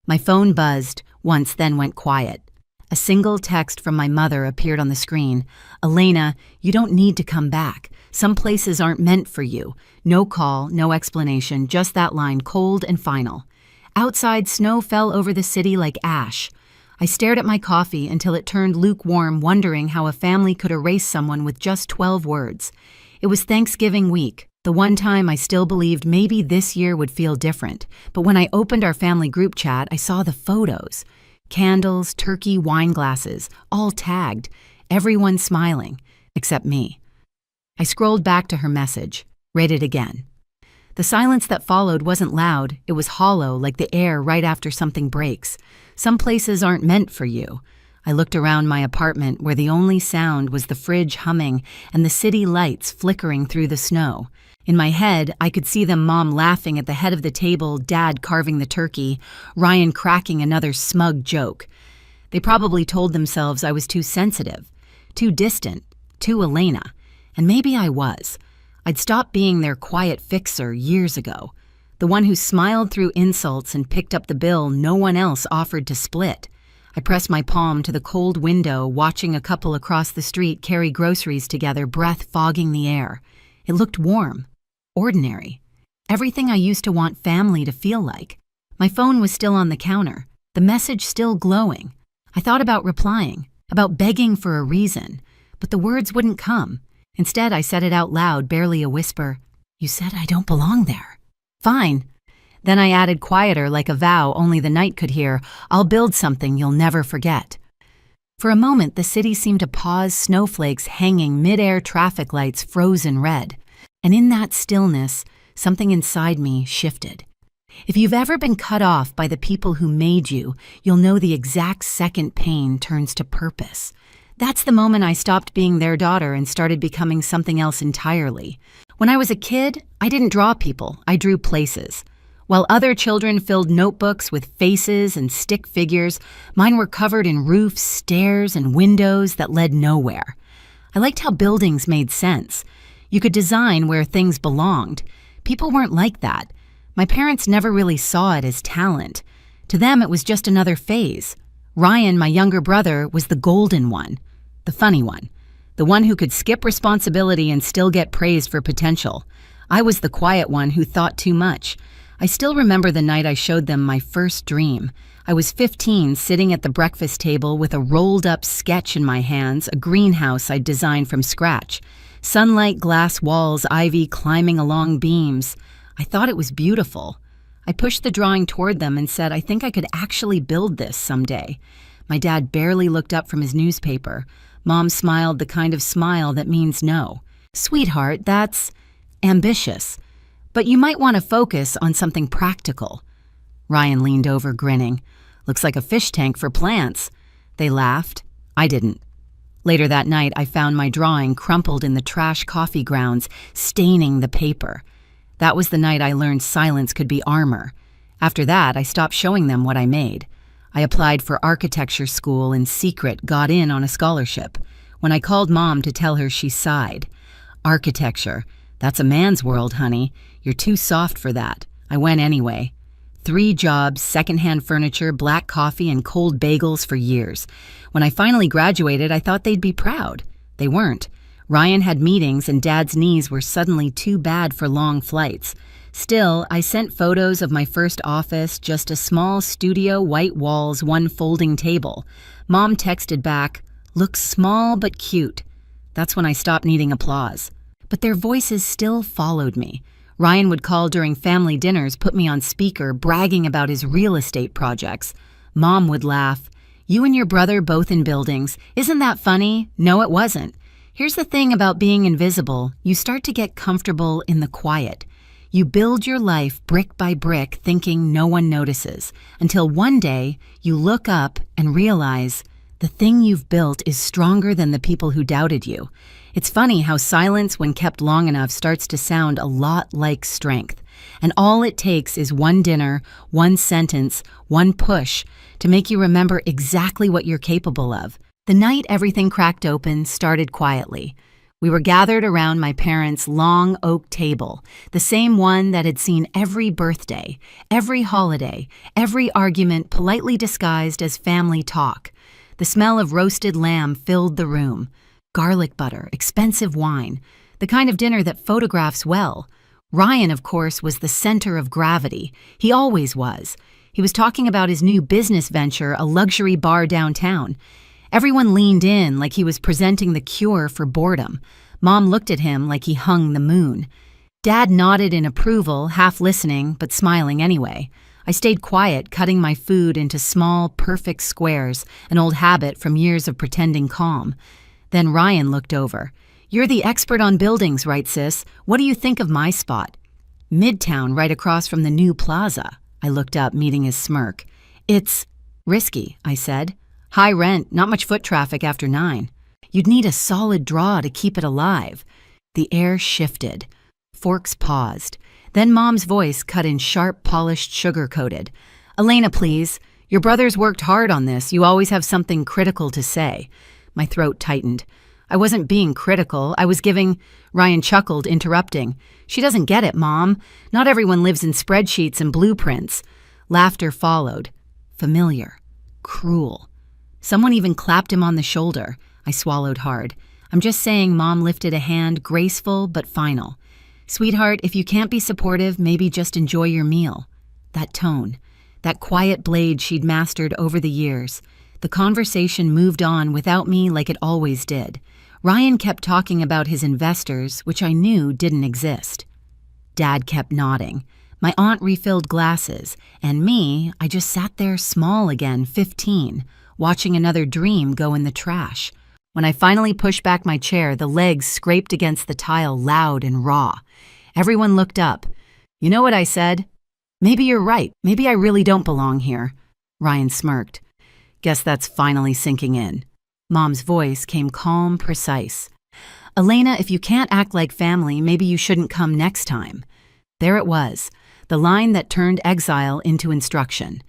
My phone buzzed once, then went quiet. A single text from my mother appeared on the screen. "Elena, you don't need to come back. Some places aren't meant for you." No call, no explanation, just that line, cold and final. Outside, snow fell over the city like ash. I stared at my coffee until it turned lukewarm, wondering how a family could erase someone with just 12 words. It was Thanksgiving week, the one time I still believed maybe this year would feel different. But when I opened our family group chat, I saw the photos. Candles, turkey, wine glasses, all tagged, everyone smiling, except me. I scrolled back to her message, read it again. The silence that followed wasn't loud, it was hollow, like the air right after something breaks. Some places aren't meant for you. I looked around my apartment where the only sound was the fridge humming and the city lights flickering through the snow. In my head, I could see them, Mom laughing at the head of the table, Dad carving the turkey, Ryan cracking another smug joke. They probably told themselves I was too sensitive, too distant, too Elena. And maybe I was. I'd stopped being their quiet fixer years ago. The one who smiled through insults and picked up the bill no one else offered to split. I pressed my palm to the cold window, watching a couple across the street carry groceries together, breath fogging the air. It looked warm. Ordinary. Everything I used to want family to feel like. My phone was still on the counter, the message still glowing. I thought about replying, about begging for a reason, but the words wouldn't come. Instead, I said it out loud, barely a whisper. "You said I don't belong there." "Fine." Then I added quieter, like a vow only the night could hear, "I'll build something you'll never forget." For a moment, the city seemed to pause, snowflakes hanging, mid-air traffic lights frozen red. And in that stillness, something inside me shifted. If you've ever been cut off by the people who made you, you'll know the exact second pain turns to purpose. That's the moment I stopped being their daughter and started becoming something else entirely. When I was a kid, I didn't draw people, I drew places. While other children filled notebooks with faces and stick figures, mine were covered in roofs, stairs, and windows that led nowhere. I liked how buildings made sense. You could design where things belonged. People weren't like that. My parents never really saw it as talent. To them, it was just another phase. Ryan, my younger brother, was the golden one, the funny one, the one who could skip responsibility and still get praised for potential. I was the quiet one who thought too much. I still remember the night I showed them my first dream. I was 15, sitting at the breakfast table with a rolled-up sketch in my hands, a greenhouse I'd designed from scratch. Sunlight, glass walls, ivy climbing along beams. I thought it was beautiful. I pushed the drawing toward them and said, "I think I could actually build this someday." My dad barely looked up from his newspaper. Mom smiled the kind of smile that means no. "Sweetheart, that's ambitious. But you might want to focus on something practical." Ryan leaned over, grinning. "Looks like a fish tank for plants." They laughed. I didn't. Later that night, I found my drawing crumpled in the trash coffee grounds, staining the paper. That was the night I learned silence could be armor. After that, I stopped showing them what I made. I applied for architecture school in secret, got in on a scholarship. When I called Mom to tell her, she sighed. "Architecture, that's a man's world, honey. You're too soft for that." I went anyway. 3 jobs, secondhand furniture, black coffee, and cold bagels for years. When I finally graduated, I thought they'd be proud. They weren't. Ryan had meetings and Dad's knees were suddenly too bad for long flights. Still, I sent photos of my first office, just a small studio, white walls, one folding table. Mom texted back, "Looks small but cute." That's when I stopped needing applause. But their voices still followed me. Ryan would call during family dinners, put me on speaker, bragging about his real estate projects. Mom would laugh. "You and your brother both in buildings. Isn't that funny?" No, it wasn't. Here's the thing about being invisible. You start to get comfortable in the quiet. You build your life brick by brick, thinking no one notices, until one day you look up and realize the thing you've built is stronger than the people who doubted you. It's funny how silence, when kept long enough, starts to sound a lot like strength. And all it takes is one dinner, one sentence, one push to make you remember exactly what you're capable of. The night everything cracked open started quietly. We were gathered around my parents' long oak table, the same one that had seen every birthday, every holiday, every argument politely disguised as family talk. The smell of roasted lamb filled the room. Garlic butter, expensive wine, the kind of dinner that photographs well. Ryan, of course, was the center of gravity. He always was. He was talking about his new business venture, a luxury bar downtown. Everyone leaned in like he was presenting the cure for boredom. Mom looked at him like he hung the moon. Dad nodded in approval, half listening, but smiling anyway. I stayed quiet, cutting my food into small, perfect squares, an old habit from years of pretending calm. Then Ryan looked over. "You're the expert on buildings, right, sis? What do you think of my spot?" "Midtown, right across from the new plaza." I looked up, meeting his smirk. "It's risky," I said. "High rent, not much foot traffic after 9. You'd need a solid draw to keep it alive." The air shifted. Forks paused. Then Mom's voice cut in sharp, polished, sugar-coated. "Elena, please. Your brother's worked hard on this. You always have something critical to say." My throat tightened. I wasn't being critical. I was giving... Ryan chuckled, interrupting. "She doesn't get it, Mom. Not everyone lives in spreadsheets and blueprints." Laughter followed. Familiar. Cruel. Someone even clapped him on the shoulder. I swallowed hard. "I'm just saying," Mom lifted a hand, graceful but final. "Sweetheart, if you can't be supportive, maybe just enjoy your meal." That tone. That quiet blade she'd mastered over the years. The conversation moved on without me like it always did. Ryan kept talking about his investors, which I knew didn't exist. Dad kept nodding. My aunt refilled glasses, and me, I just sat there small again, 15, watching another dream go in the trash. When I finally pushed back my chair, the legs scraped against the tile loud and raw. Everyone looked up. "You know what I said? Maybe you're right. Maybe I really don't belong here." Ryan smirked. "Guess that's finally sinking in." Mom's voice came calm, precise. "Elena, if you can't act like family, maybe you shouldn't come next time." There it was, the line that turned exile into instruction.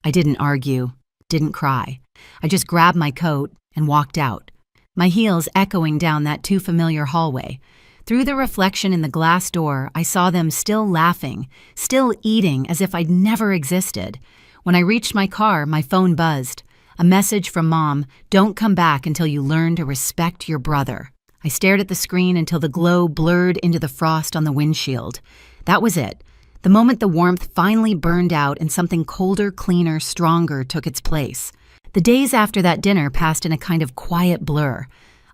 I didn't argue, didn't cry. I just grabbed my coat and walked out, my heels echoing down that too familiar hallway. Through the reflection in the glass door, I saw them still laughing, still eating as if I'd never existed. When I reached my car, my phone buzzed. A message from Mom, "Don't come back until you learn to respect your brother." I stared at the screen until the glow blurred into the frost on the windshield. That was it. The moment the warmth finally burned out and something colder, cleaner, stronger took its place. The days after that dinner passed in a kind of quiet blur.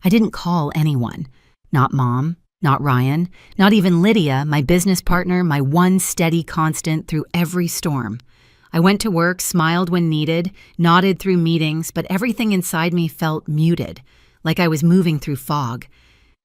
I didn't call anyone. Not Mom, not Ryan, not even Lydia, my business partner, my one steady constant through every storm. I went to work, smiled when needed, nodded through meetings, but everything inside me felt muted, like I was moving through fog.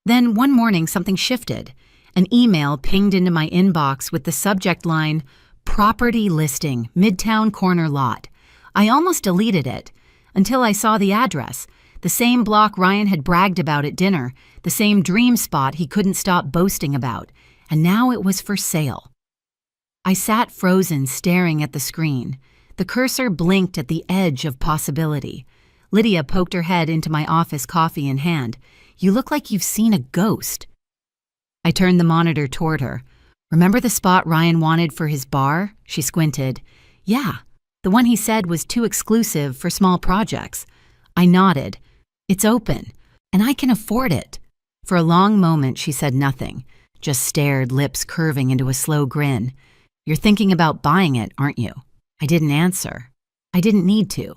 Then one morning something shifted. An email pinged into my inbox with the subject line, "Property listing, Midtown Corner Lot." I almost deleted it, until I saw the address, the same block Ryan had bragged about at dinner, the same dream spot he couldn't stop boasting about, and now it was for sale. I sat frozen, staring at the screen. The cursor blinked at the edge of possibility. Lydia poked her head into my office, coffee in hand. "You look like you've seen a ghost." I turned the monitor toward her. "Remember the spot Ryan wanted for his bar?" She squinted. "Yeah, the one he said was too exclusive for small projects." I nodded. "It's open, and I can afford it." For a long moment, she said nothing, just stared, lips curving into a slow grin. "You're thinking about buying it, aren't you?" I didn't answer. I didn't need to.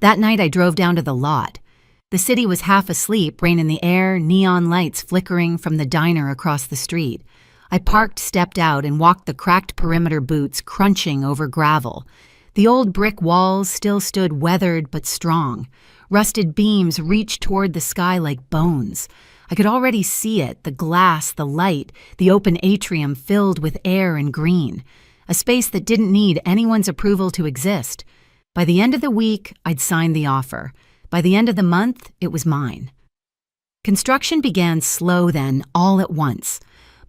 That night, I drove down to the lot. The city was half asleep, rain in the air, neon lights flickering from the diner across the street. I parked, stepped out, and walked the cracked perimeter boots crunching over gravel. The old brick walls still stood weathered but strong. Rusted beams reached toward the sky like bones. I could already see it, the glass, the light, the open atrium filled with air and green. A space that didn't need anyone's approval to exist. By the end of the week, I'd signed the offer. By the end of the month, it was mine. Construction began slow then, all at once.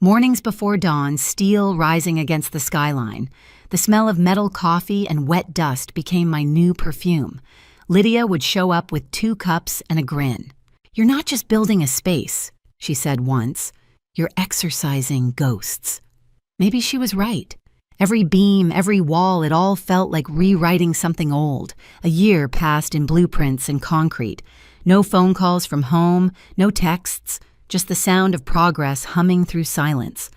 Mornings before dawn, steel rising against the skyline. The smell of metal coffee and wet dust became my new perfume. Lydia would show up with 2 cups and a grin. "You're not just building a space," she said once. "You're exorcising ghosts." Maybe she was right. Every beam, every wall, it all felt like rewriting something old. A year passed in blueprints and concrete. No phone calls from home, no texts, just the sound of progress humming through silence.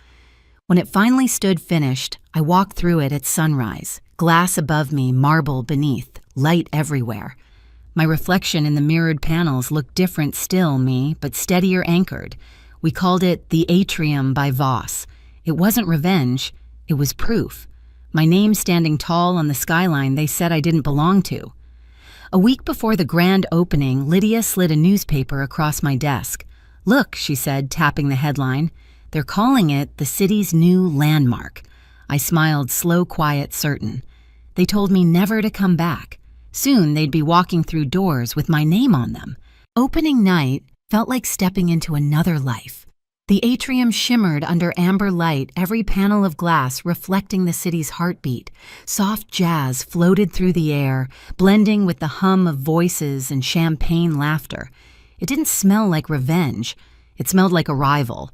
When it finally stood finished, I walked through it at sunrise. Glass above me, marble beneath, light everywhere. My reflection in the mirrored panels looked different still, but steadier anchored. We called it the Atrium by Voss. It wasn't revenge, it was proof. My name standing tall on the skyline they said I didn't belong to. A week before the grand opening, Lydia slid a newspaper across my desk. "Look," she said, tapping the headline. "They're calling it the city's new landmark." I smiled, slow, quiet, certain. They told me never to come back. Soon they'd be walking through doors with my name on them. Opening night felt like stepping into another life. The atrium shimmered under amber light, every panel of glass reflecting the city's heartbeat. Soft jazz floated through the air, blending with the hum of voices and champagne laughter. It didn't smell like revenge. It smelled like arrival.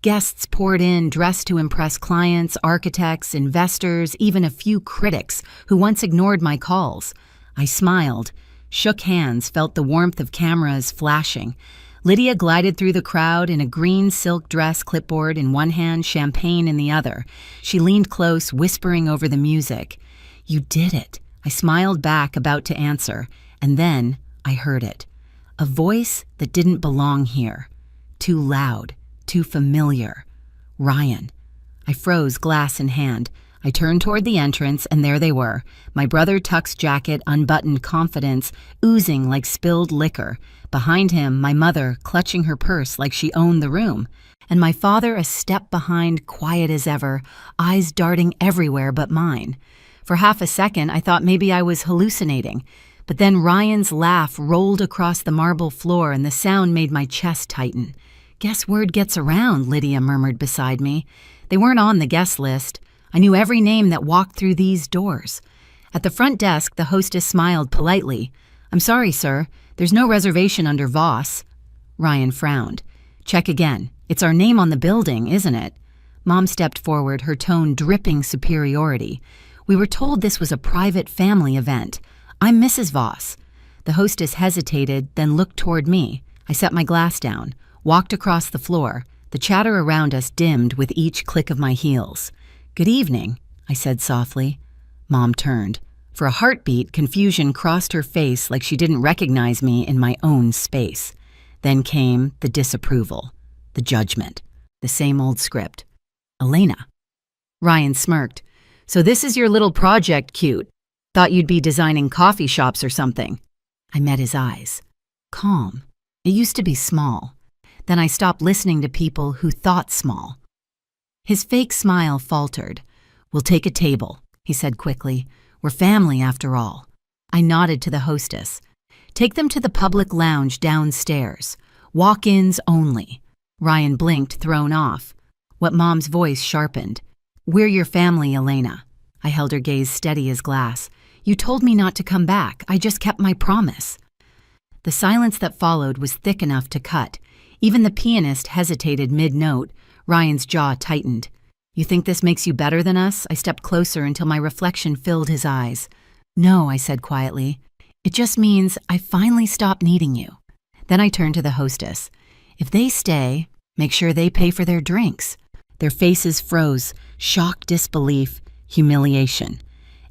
Guests poured in, dressed to impress clients, architects, investors, even a few critics who once ignored my calls. I smiled, shook hands, felt the warmth of cameras flashing. Lydia glided through the crowd in a green silk dress, clipboard in one hand, champagne in the other. She leaned close, whispering over the music. "You did it." I smiled back, about to answer, and then I heard it. A voice that didn't belong here. Too loud, too familiar. Ryan. I froze, glass in hand. I turned toward the entrance, and there they were. My brother Tuck's jacket, unbuttoned, confidence, oozing like spilled liquor. Behind him, my mother, clutching her purse like she owned the room. And my father a step behind, quiet as ever, eyes darting everywhere but mine. For half a second, I thought maybe I was hallucinating. But then Ryan's laugh rolled across the marble floor, and the sound made my chest tighten. "Guess word gets around," Lydia murmured beside me. They weren't on the guest list. I knew every name that walked through these doors. At the front desk, the hostess smiled politely. "I'm sorry, sir. There's no reservation under Voss." Ryan frowned. "Check again. It's our name on the building, isn't it?" Mom stepped forward, her tone dripping superiority. "We were told this was a private family event. I'm Mrs. Voss." The hostess hesitated, then looked toward me. I set my glass down, walked across the floor. The chatter around us dimmed with each click of my heels. "Good evening," I said softly. Mom turned. For a heartbeat, confusion crossed her face like she didn't recognize me in my own space. Then came the disapproval, the judgment, the same old script. "Elena." Ryan smirked. "So this is your little project, cute. Thought you'd be designing coffee shops or something." I met his eyes. Calm. It used to be small. Then I stopped listening to people who thought small. His fake smile faltered. "We'll take a table," he said quickly. "We're family after all." I nodded to the hostess. "Take them to the public lounge downstairs. Walk-ins only." Ryan blinked, thrown off. What Mom's voice sharpened. "We're your family, Elena." I held her gaze steady as glass. "You told me not to come back. I just kept my promise." The silence that followed was thick enough to cut. Even the pianist hesitated mid-note. Ryan's jaw tightened. "You think this makes you better than us?" I stepped closer until my reflection filled his eyes. "No," I said quietly. "It just means I finally stopped needing you." Then I turned to the hostess. "If they stay, make sure they pay for their drinks." Their faces froze, shock, disbelief, humiliation.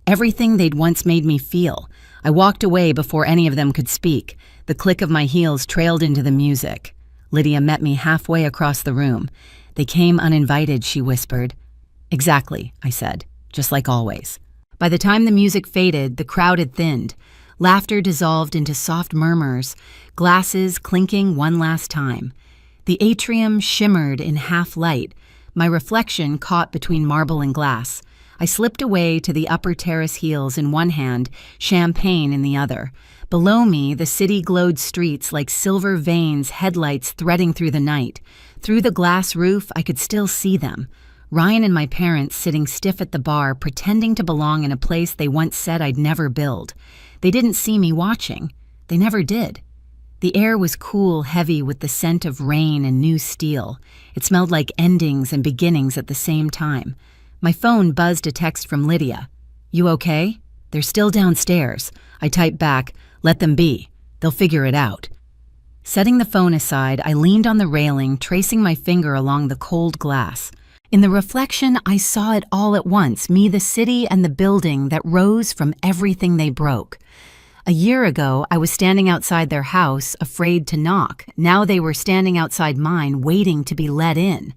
Everything they'd once made me feel. I walked away before any of them could speak. The click of my heels trailed into the music. Lydia met me halfway across the room. "They came uninvited," she whispered. "Exactly," I said, just like always. By the time the music faded, the crowd had thinned. Laughter dissolved into soft murmurs, glasses clinking one last time. The atrium shimmered in half-light, my reflection caught between marble and glass. I slipped away to the upper terrace, heels in one hand, champagne in the other. Below me, the city glowed streets like silver veins, headlights threading through the night. Through the glass roof, I could still see them. Ryan and my parents sitting stiff at the bar, pretending to belong in a place they once said I'd never build. They didn't see me watching. They never did. The air was cool, heavy with the scent of rain and new steel. It smelled like endings and beginnings at the same time. My phone buzzed a text from Lydia. "You okay?" "They're still downstairs." I typed back, "Let them be. They'll figure it out." Setting the phone aside, I leaned on the railing, tracing my finger along the cold glass. In the reflection, I saw it all at once, me, the city, and the building that rose from everything they broke. A year ago, I was standing outside their house, afraid to knock. Now they were standing outside mine, waiting to be let in.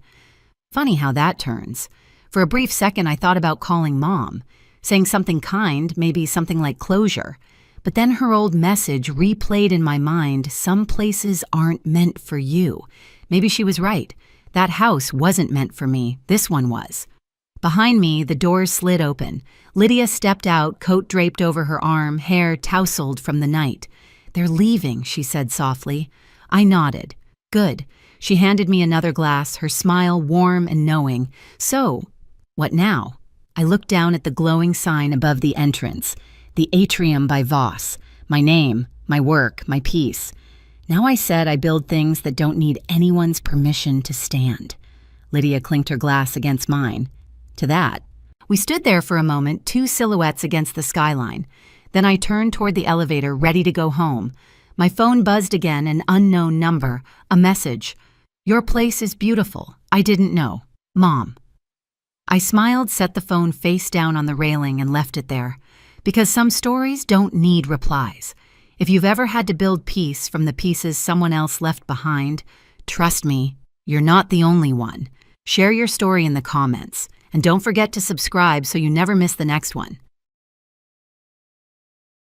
Funny how that turns. For a brief second, I thought about calling Mom, saying something kind, maybe something like closure. But then her old message replayed in my mind, "Some places aren't meant for you." Maybe she was right. That house wasn't meant for me. This one was. Behind me, the doors slid open. Lydia stepped out, coat draped over her arm, hair tousled from the night. "They're leaving," she said softly. I nodded. "Good." She handed me another glass, her smile warm and knowing. "So, what now?" I looked down at the glowing sign above the entrance. The Atrium by Voss. My name, my work, my peace. Now I said I build things that don't need anyone's permission to stand. Lydia clinked her glass against mine. To that. We stood there for a moment, two silhouettes against the skyline. Then I turned toward the elevator, ready to go home. My phone buzzed again, an unknown number, a message. "Your place is beautiful. I didn't know. Mom." I smiled, set the phone face down on the railing, and left it there. Because some stories don't need replies. If you've ever had to build peace from the pieces someone else left behind, trust me, you're not the only one. Share your story in the comments. And don't forget to subscribe so you never miss the next one.